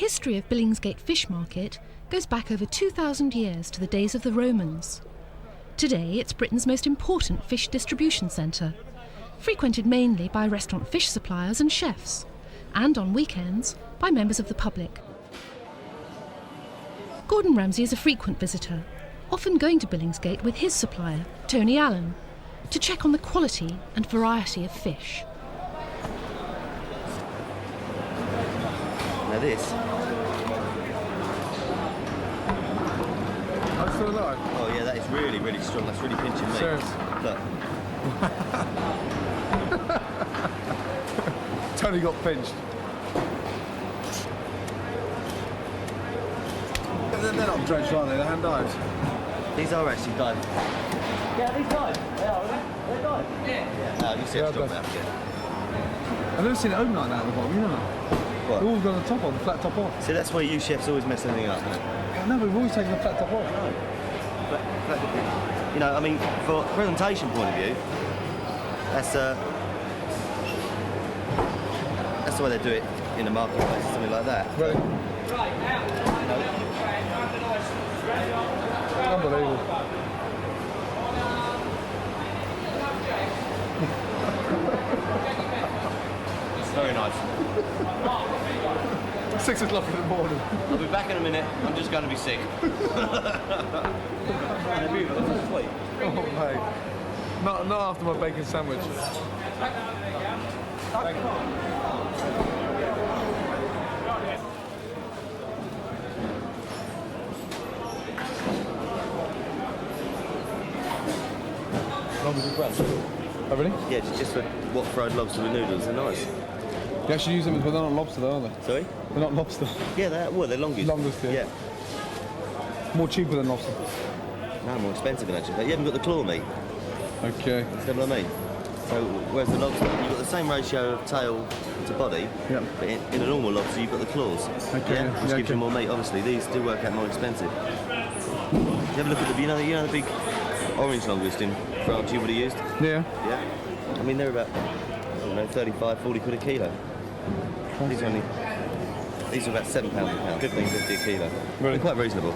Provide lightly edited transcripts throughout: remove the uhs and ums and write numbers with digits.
history of Billingsgate Fish Market goes back over 2,000 years to the days of the Romans. Today it's Britain's most important fish distribution centre, frequented mainly by restaurant fish suppliers and chefs, and on weekends by members of the public. Gordon Ramsay is a frequent visitor, often going to Billingsgate with his supplier, Tony Allen, to check on the quality and variety of fish. Now this. I'm still alive. Oh yeah, that is really, really strong. That's really pinching me. Serious? Look. Tony got pinched. They're not drenched, are they? They're hand dives. These are actually diving. Yeah, these dive. They are, aren't they? They're diving. Yeah. No, you see how strong they have to get. I've never seen it open like that at the bottom, you know. What? We've always got the top on, the flat top off. See, that's why you chefs always mess anything up, isn't it? No, we've always taken the flat top off. No. You know, I mean, for presentation point of view, that's the way they do it in the marketplace, something like that. Ready? Unbelievable. Very nice. 6 o'clock in the morning. I'll be back in a minute. I'm just going to be sick. Oh, mate. Not after my bacon sandwich. Lobsters and crabs. Oh, really? Yeah, just for what fried lobster with noodles. They're nice. You actually use them, but they're not lobster, though, are they? Sorry? They're not lobster. Yeah, they're longest. Longest, yeah. More cheaper than lobster. No, more expensive actually. But you haven't got the claw meat. Okay. That's what I mean. So whereas the lobster, you've got the same ratio of tail to body, Yep. but in a normal lobster you've got the claws. Okay. Yeah, which Yeah, gives okay. you more meat. Obviously, these do work out more expensive. You have a look at the, you know the big orange longest in France you would have used? Yeah. Yeah. I mean they're about, I don't know, 35, 40 quid a kilo. These are about £7 a pound, 15.50 a kilo. Really? They're quite reasonable.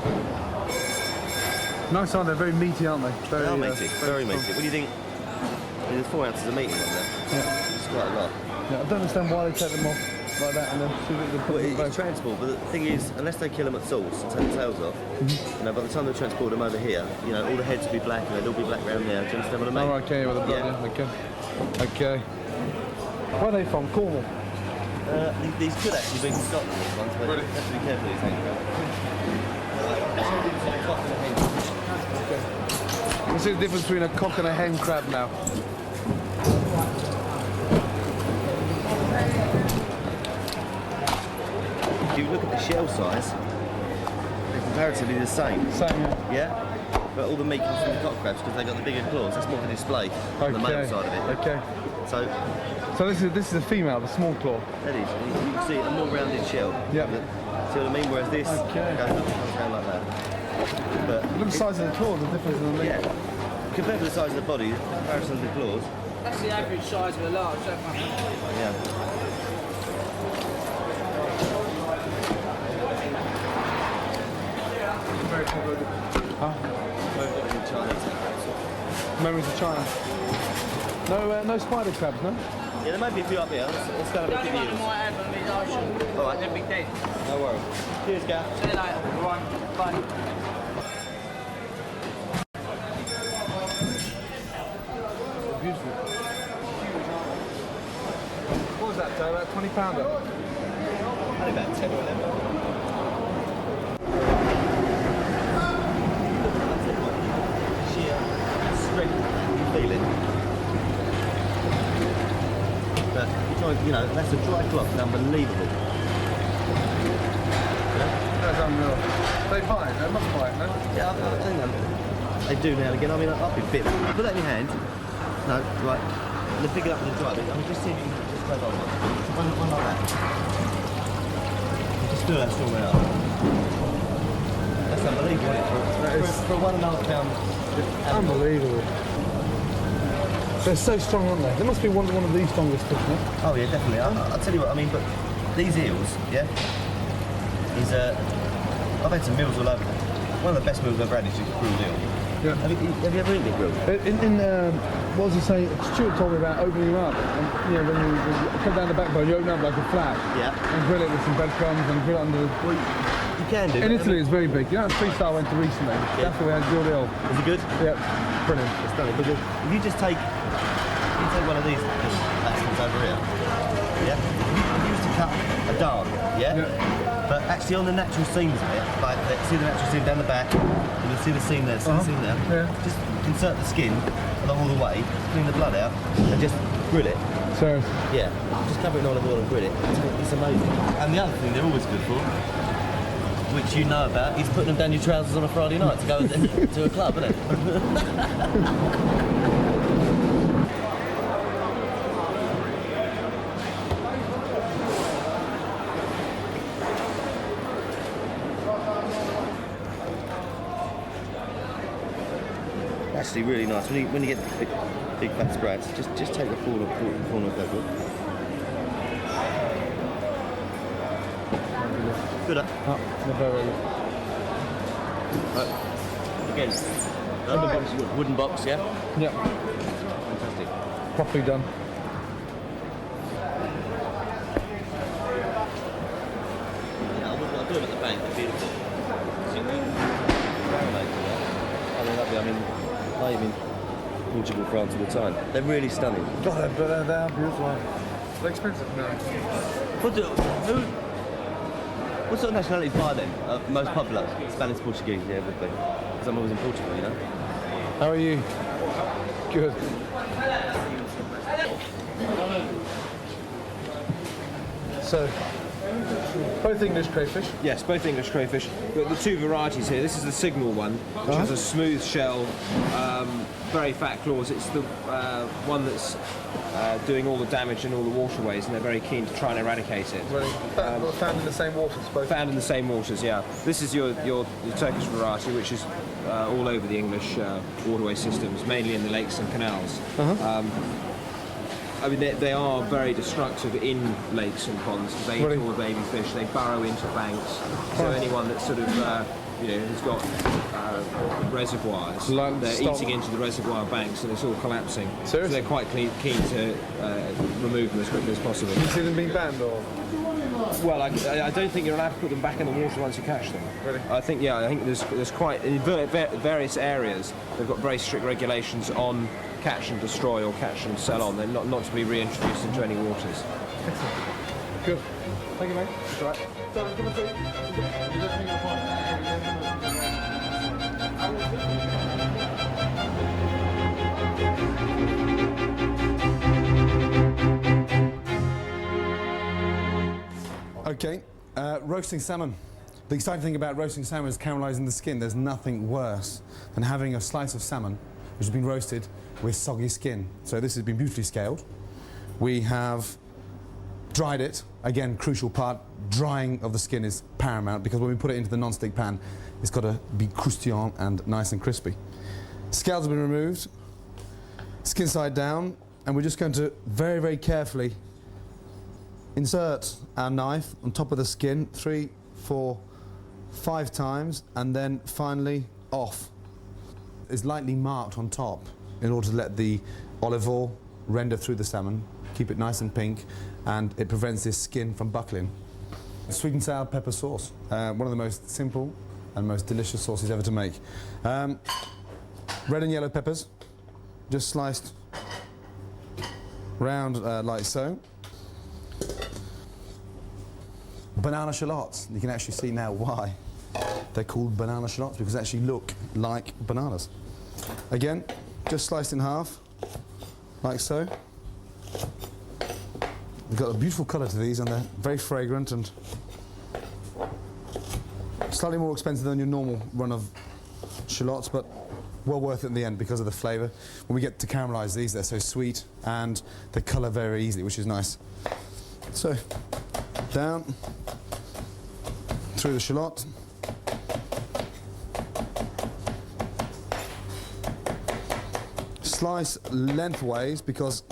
Nice, aren't they? Very meaty, aren't they? They are meaty, very strong. meaty. What do you think? I mean, there's 4 ounces of meat in one there. Yeah. It's quite a lot. Yeah, I don't understand why they take them off like that and then shoot it. Well, it's transport, but the thing is, unless they kill them at source and take the tails off, you know, by the time they transport them over here, you know, all the heads will be black and they'll all be black round there. Do you understand what I mean? Oh, okay, with the blood, Yeah. yeah. Okay. Where are they from? Cornwall? These could actually be from Scotland, these ones, but Really? you have to be careful these things. What's the difference between a cock and a hen crab now? If you look at the shell size, they're comparatively the same. Same, yeah. Yeah? But all the meat comes from the cock crabs because they've got the bigger claws. That's more for display on the male side of it. Okay. So So this is a female, the small claw. that is, you can see a more rounded shell. Yep. See what I mean? Whereas this Okay. goes up and comes down like that. But Look at the size of the claw, the difference in the meat. yeah, compared to the size of the body, the comparison of the claws. That's the average size of a large, don't you? Yeah. Huh? Memories of China. No spider crabs, no? Yeah, there might be a few up here. Let's go and The have a only look one at I might have on these ocean. All right. They're big dead. No worries. Cheers, Gav. See you later. Right. Bye. Beautiful. What was that, Joe? About £20? Only about 10 or 11. Sheer strength you feel it. But you know, that's a dry cloth, unbelievable. That's unreal. They buy it, they must buy it, no? Yeah, I think they do now and again. I mean, I'll be bit. Put that in your hand. No, right. They pick it up and dry it. I mean, just see if you can just grab on one like that. Just feel that strong way up. That's unbelievable. For £1.5 pound. Unbelievable. They're so strong, aren't they? They must be one of the strongest fish, no? Oh yeah, definitely. I'll tell you what. I mean, but these eels, yeah. is I've had some meals all over. One of the best meals I've ever had is just grilled eel. Yeah. Have you ever eaten it grilled? What was he saying? Stuart told me about opening them up. And, you know, when you cut down the backbone, you open up like a flap. Yeah. And grill it with some breadcrumbs and grill it under. Well, you can do. In Italy, it's very big. You know, that freestyle I went to recently. Yeah. That's where we had grilled eel. Is it good? Yeah, brilliant. It's stunning. But if you just take, one of these little lessons over here, yeah, you used to cut a dart, yeah? But actually on the natural seams of it, like see the natural seam down the back, and you'll see the seam there, see the seam there. Yeah. Just insert the skin along all the way, clean the blood out, and just grill it. So, Yeah, just cover it in olive oil and grill it. It's amazing. And the other thing they're always good for, which you know about, is putting them down your trousers on a Friday night to go to a club, isn't it? Actually, really nice. When you get the big fat spreads, just take the corner of that book. Good up. oh, not very good. Right. Again, wooden box, yeah? Yeah, Fantastic. properly done. Yeah, I'll do them at the bank, they're beautiful. Oh, they're lovely. I mean, I live in Portugal, France all the time. They're really stunning. God, they're beautiful. They're expensive now. What sort of nationalities buy them? Most popular? Spanish, Portuguese, yeah, would be. Because I'm always in Portugal, you know? How are you? Good. So, both English crayfish. Yes, both English crayfish. But the two varieties here, this is the signal one, which has a smooth shell, very fat claws. It's the one that's doing all the damage in all the waterways, and they're very keen to try and eradicate it. Really? Found in the same waters, both. Found in the same waters, yeah. This is your Turkish variety, which is all over the English waterway systems, mainly in the lakes and canals. I mean, they are very destructive in lakes and ponds because they eat all the baby fish. They burrow into banks. So anyone that's sort of, has got reservoirs, they're eating into the reservoir banks and it's all collapsing. Seriously? So they're quite keen to remove them as quickly as possible. Do you see them being banned, or? Well, I don't think you're allowed to put them back in the water once you catch them. Really? I think there's quite in various areas they've got very strict regulations on catch and destroy or catch and sell on. They're not to be reintroduced into any waters. Excellent. Good. Thank you, mate. That's all right. So, come and see. You don't think you'll find. Okay, roasting salmon. The exciting thing about roasting salmon is caramelising the skin. There's nothing worse than having a slice of salmon which has been roasted with soggy skin. So this has been beautifully scaled. We have dried it. Again, crucial part, drying of the skin is paramount because when we put it into the non-stick pan, it's got to be croustillant and nice and crispy. Scales have been removed, skin side down, and we're just going to very, very carefully insert our knife on top of the skin 3, 4, 5 times, and then finally off. It's lightly marked on top in order to let the olive oil render through the salmon, keep it nice and pink, and it prevents this skin from buckling. Sweet and sour pepper sauce, one of the most simple and most delicious sauces ever to make. Red and yellow peppers, just sliced round like so. Banana shallots. You can actually see now why they're called banana shallots, because they actually look like bananas. Again, just sliced in half, like so. They've got a beautiful colour to these, and they're very fragrant and slightly more expensive than your normal run of shallots, but well worth it in the end because of the flavour. When we get to caramelise these, they're so sweet and they colour very easily, which is nice. So, down through the shallot. Slice lengthways because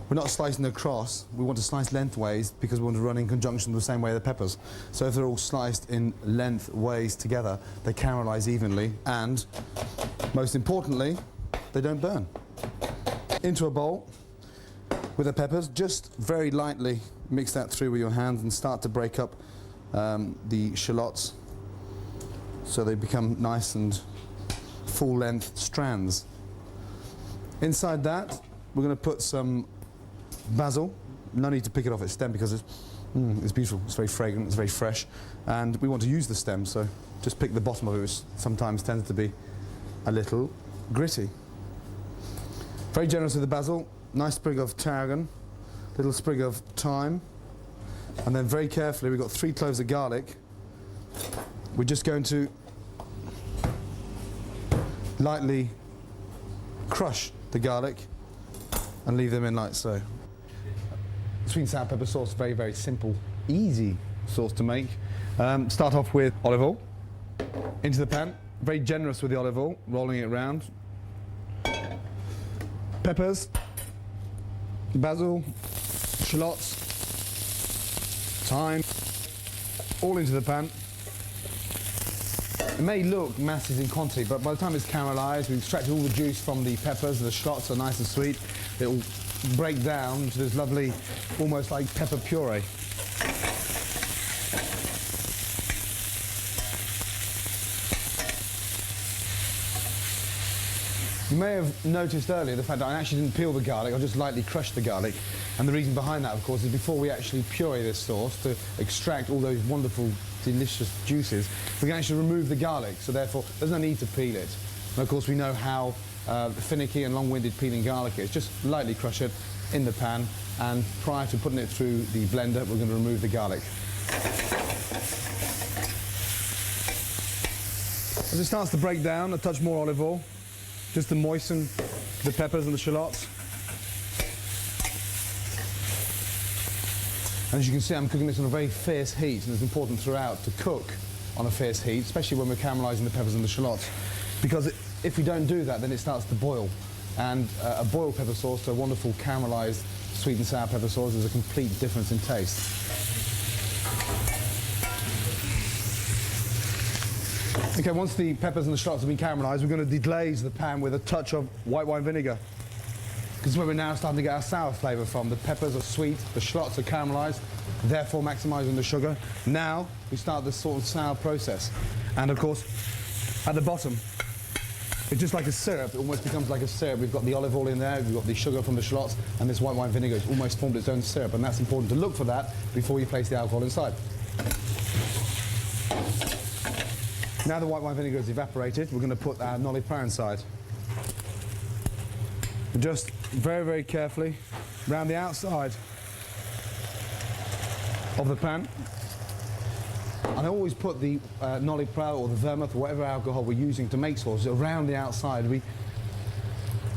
we're not slicing across, we want to slice lengthways because we want to run in conjunction the same way the peppers. So if they're all sliced in lengthways together, they caramelise evenly, and most importantly, they don't burn. Into a bowl with the peppers, just very lightly mix that through with your hands and start to break up the shallots so they become nice and full-length strands. Inside that, we're going to put some basil. No need to pick it off its stem because it's beautiful, it's very fragrant, it's very fresh, and we want to use the stem, so just pick the bottom of it, which sometimes tends to be a little gritty. Very generous with the basil, nice sprig of tarragon, little sprig of thyme, and then very carefully we've got 3 cloves of garlic. We're just going to lightly crush the garlic and leave them in like so. Sweet and sour pepper sauce, very, very simple, easy sauce to make. Start off with olive oil into the pan, very generous with the olive oil, rolling it around. Peppers, basil, shallots, thyme, all into the pan. It may look masses in quantity, but by the time it's caramelised, we've extracted all the juice from the peppers, the shallots are nice and sweet. It will break down into this lovely, almost like pepper puree. You may have noticed earlier the fact that I actually didn't peel the garlic, I just lightly crushed the garlic. And the reason behind that, of course, is before we actually puree this sauce, to extract all those wonderful, delicious juices, we can actually remove the garlic, so therefore there's no need to peel it. And of course we know how finicky and long-winded peeling garlic is. Just lightly crush it in the pan, and prior to putting it through the blender, we're going to remove the garlic. As it starts to break down, a touch more olive oil, just to moisten the peppers and the shallots. And as you can see, I'm cooking this on a very fierce heat, and it's important throughout to cook on a fierce heat, especially when we're caramelising the peppers and the shallots, because if we don't do that, then it starts to boil. And a boiled pepper sauce to a wonderful caramelised sweet and sour pepper sauce is a complete difference in taste. Okay, once the peppers and the shallots have been caramelised, we're going to deglaze the pan with a touch of white wine vinegar. This is where we're now starting to get our sour flavour from. The peppers are sweet, the shallots are caramelised, therefore maximising the sugar. Now we start this sort of sour process. And of course, at the bottom, it's just like a syrup. It almost becomes like a syrup. We've got the olive oil in there, we've got the sugar from the shallots, and this white wine vinegar has almost formed its own syrup, and that's important to look for that before you place the alcohol inside. Now the white wine vinegar is evaporated, we're going to put our nolly plough inside. Just very, very carefully round the outside of the pan. And I always put the nolly plough or the vermouth or whatever alcohol we're using to make sauce around the outside. We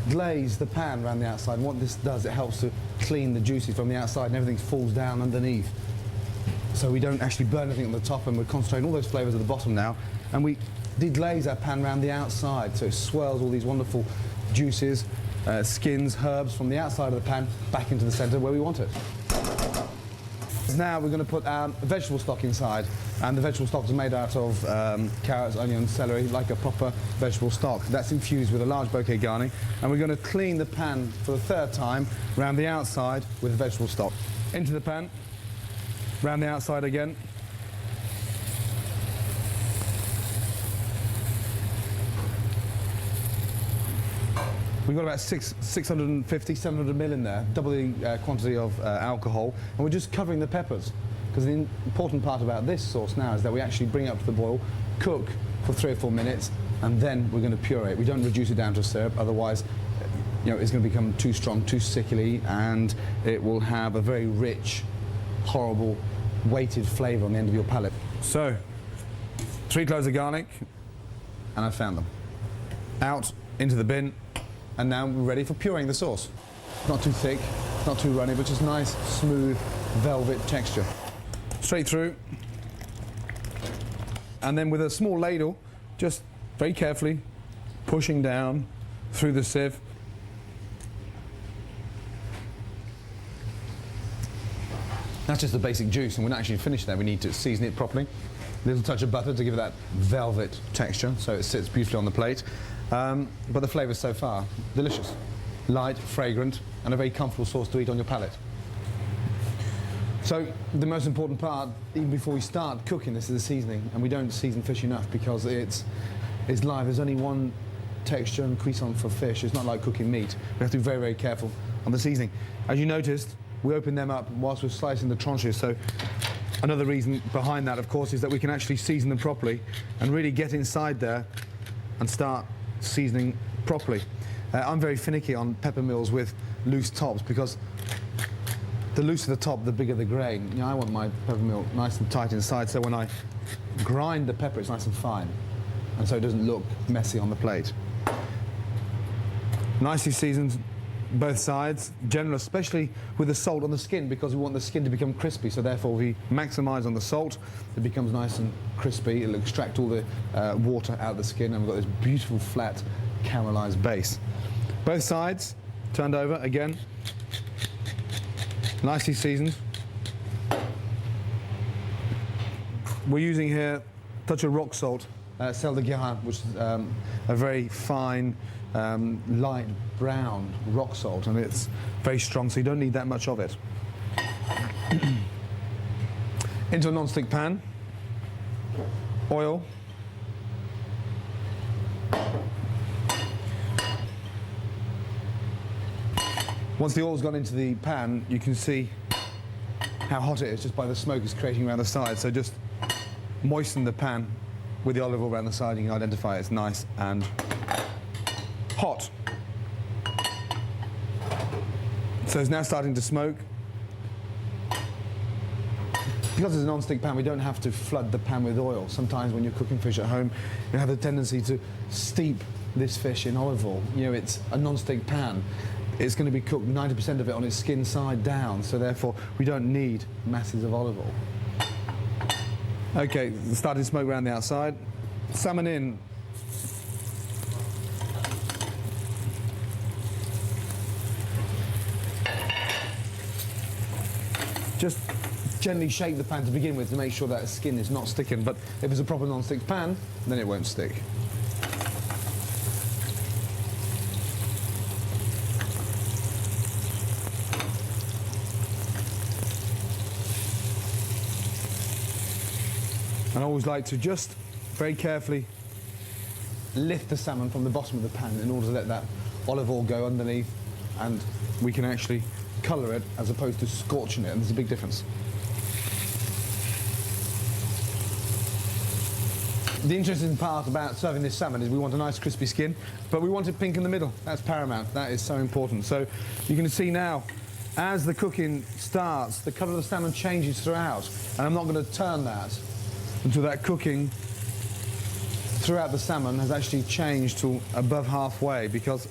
glaze the pan around the outside, and what this does, it helps to clean the juices from the outside and everything falls down underneath. So we don't actually burn anything on the top, and we're concentrating all those flavours at the bottom now. And we deglaze our pan around the outside, so it swirls all these wonderful juices, skins, herbs from the outside of the pan back into the centre where we want it. Now we're going to put our vegetable stock inside, and the vegetable stock is made out of carrots, onions, celery, like a proper vegetable stock. That's infused with a large bouquet garni, and we're going to clean the pan for the 3rd time round the outside with the vegetable stock. Into the pan, round the outside again. We've got about 650, 700 ml in there, double the quantity of alcohol, and we're just covering the peppers. Because the important part about this sauce now is that we actually bring it up to the boil, cook for 3 or 4 minutes, and then we're going to puree it. We don't reduce it down to a syrup, otherwise it's going to become too strong, too sickly, and it will have a very rich, horrible, weighted flavour on the end of your palate. So, 3 cloves of garlic, and I found them. Out into the bin. And now we're ready for pureeing the sauce. Not too thick, not too runny, but just nice, smooth, velvet texture. Straight through. And then with a small ladle, just very carefully pushing down through the sieve. That's just the basic juice, and we're not actually finished there. We need to season it properly. A little touch of butter to give it that velvet texture, so it sits beautifully on the plate. But the flavours so far, delicious. Light, fragrant, and a very comfortable sauce to eat on your palate. So the most important part, even before we start cooking, this is the seasoning, and we don't season fish enough because it's live. There's only one texture and cuisson for fish. It's not like cooking meat. We have to be very, very careful on the seasoning. As you noticed, we open them up whilst we're slicing the tranches. So another reason behind that, of course, is that we can actually season them properly and really get inside there and start seasoning properly. I'm very finicky on pepper meals with loose tops because the looser the top, the bigger the grain. You know, I want my pepper meal nice and tight inside, so when I grind the pepper, it's nice and fine, and so it doesn't look messy on the plate. Nicely seasoned, both sides. Generous, especially with the salt on the skin, because we want the skin to become crispy, so therefore we maximise on the salt. It becomes nice and crispy. It'll extract all the water out of the skin, and we've got this beautiful flat caramelised base. Both sides turned over again. Nicely seasoned. We're using here a touch of rock salt, sel de Guérin, which is a very fine, light brown rock salt, and it's very strong, so you don't need that much of it. Into a non-stick pan, oil, once the oil's gone into the pan, you can see how hot it is just by the smoke it's creating around the side. So just moisten the pan with the olive oil around the side. You can identify it's nice and hot. So it's now starting to smoke. Because it's a non-stick pan, we don't have to flood the pan with oil. Sometimes when you're cooking fish at home, you have the tendency to steep this fish in olive oil. You know, it's a non-stick pan. It's going to be cooked 90% of it on its skin side down, so therefore we don't need masses of olive oil. Okay, starting to smoke around the outside. Salmon in. Just gently shake the pan to begin with to make sure that the skin is not sticking, but if it's a proper non-stick pan, then it won't stick. And I always like to just very carefully lift the salmon from the bottom of the pan in order to let that olive oil go underneath, and we can actually colour it as opposed to scorching it, and there's a big difference. The interesting part about serving this salmon is we want a nice crispy skin, but we want it pink in the middle. That's paramount. That is so important. So you can see now, as the cooking starts, the colour of the salmon changes throughout, and I'm not going to turn that until that cooking throughout the salmon has actually changed to above halfway, because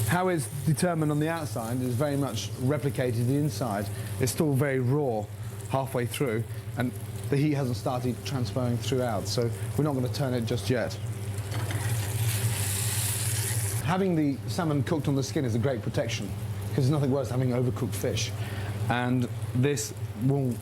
how it's determined on the outside is very much replicated the inside. It's still very raw halfway through, and the heat hasn't started transferring throughout, so we're not going to turn it just yet. Having the salmon cooked on the skin is a great protection, because there's nothing worse than having overcooked fish, and this will...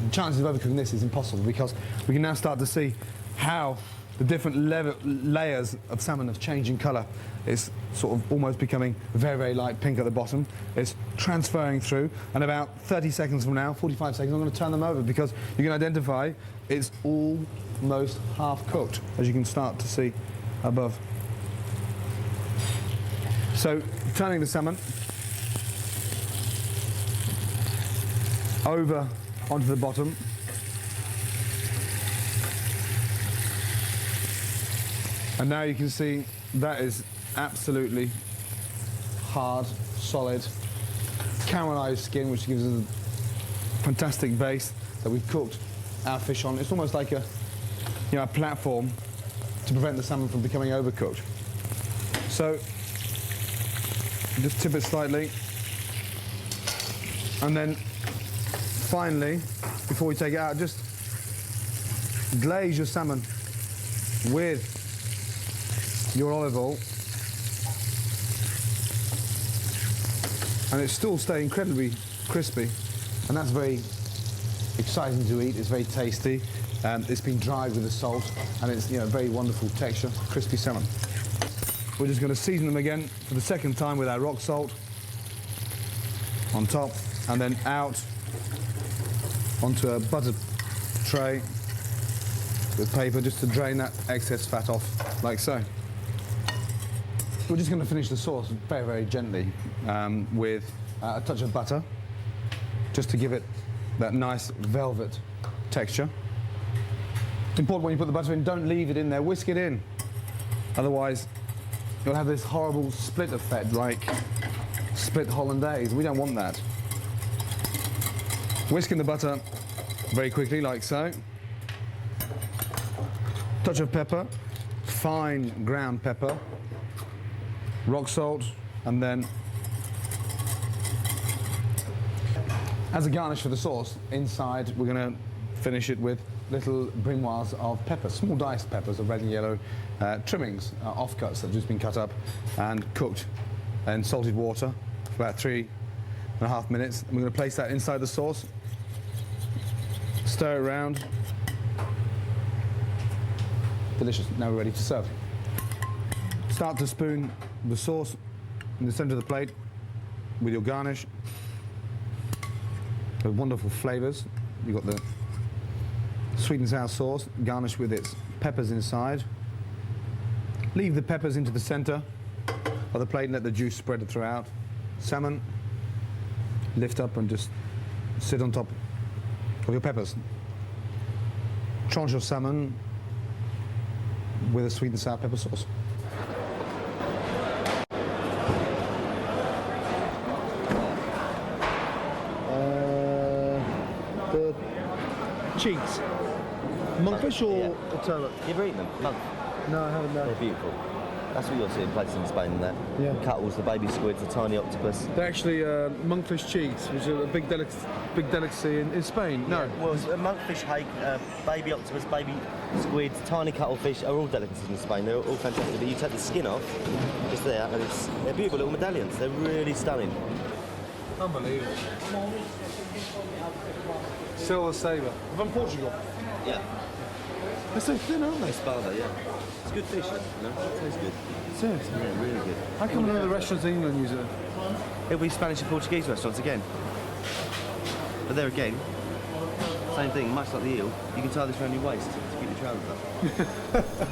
The chances of overcooking this is impossible, because we can now start to see how the different layers of salmon have changed in colour. It's sort of almost becoming very, very light pink at the bottom. It's transferring through, and about 30 seconds from now, 45 seconds, I'm going to turn them over, because you can identify it's almost half cooked, as you can start to see above. So, turning the salmon over onto the bottom. And now you can see that is absolutely hard, solid, caramelised skin, which gives us a fantastic base that we've cooked our fish on. It's almost like a platform to prevent the salmon from becoming overcooked. So just tip it slightly, and then finally, before we take it out, just glaze your salmon with your olive oil, and it's still staying incredibly crispy, and that's very exciting to eat. It's very tasty. It's been dried with the salt, and it's very wonderful texture, crispy salmon. We're just going to season them again for the second time with our rock salt on top, and then out onto a buttered tray with paper just to drain that excess fat off, like so. We're just going to finish the sauce very, very gently with a touch of butter, just to give it that nice velvet texture. Important when you put the butter in, don't leave it in there, whisk it in. Otherwise, you'll have this horrible split effect, like split hollandaise. We don't want that. Whisk in the butter very quickly, like so. Touch of pepper, fine ground pepper, rock salt, and then as a garnish for the sauce, inside we're going to finish it with little brunoise of pepper, small diced peppers of red and yellow, trimmings, offcuts that have just been cut up and cooked in salted water for about 3.5 minutes. And we're going to place that inside the sauce, stir it around. Delicious. Now we're ready to serve. Start to spoon the sauce in the centre of the plate with your garnish. The wonderful flavours. You've got the sweet and sour sauce, garnished with its peppers inside. Leave the peppers into the centre of the plate and let the juice spread throughout. Salmon, lift up and just sit on top of your peppers. Tranche of salmon with a sweet and sour pepper sauce. The cheeks. Monkfish or turbot? You ever eaten them? Monk. No, I haven't. They're beautiful. That's what you'll see in places in Spain and that. Yeah. Cuttles, the baby squids, the tiny octopus. They're actually monkfish cheeks, which are a big delicacy in Spain. No. Yeah, well, monkfish hake, baby octopus, baby squids, tiny cuttlefish are all delicacies in Spain. They're all fantastic. But you take the skin off, just there, and they're beautiful little medallions. They're really stunning. Unbelievable. Silver sabre. From Portugal. Yeah. They're so thin, aren't they? Espada, yeah. It's good fish, you know? It tastes good. Seriously. Yeah, really good. How come none of the restaurants in England use it? It'll be Spanish and Portuguese restaurants again. But there again, same thing, much like the eel, you can tie this around your waist to keep your trousers up.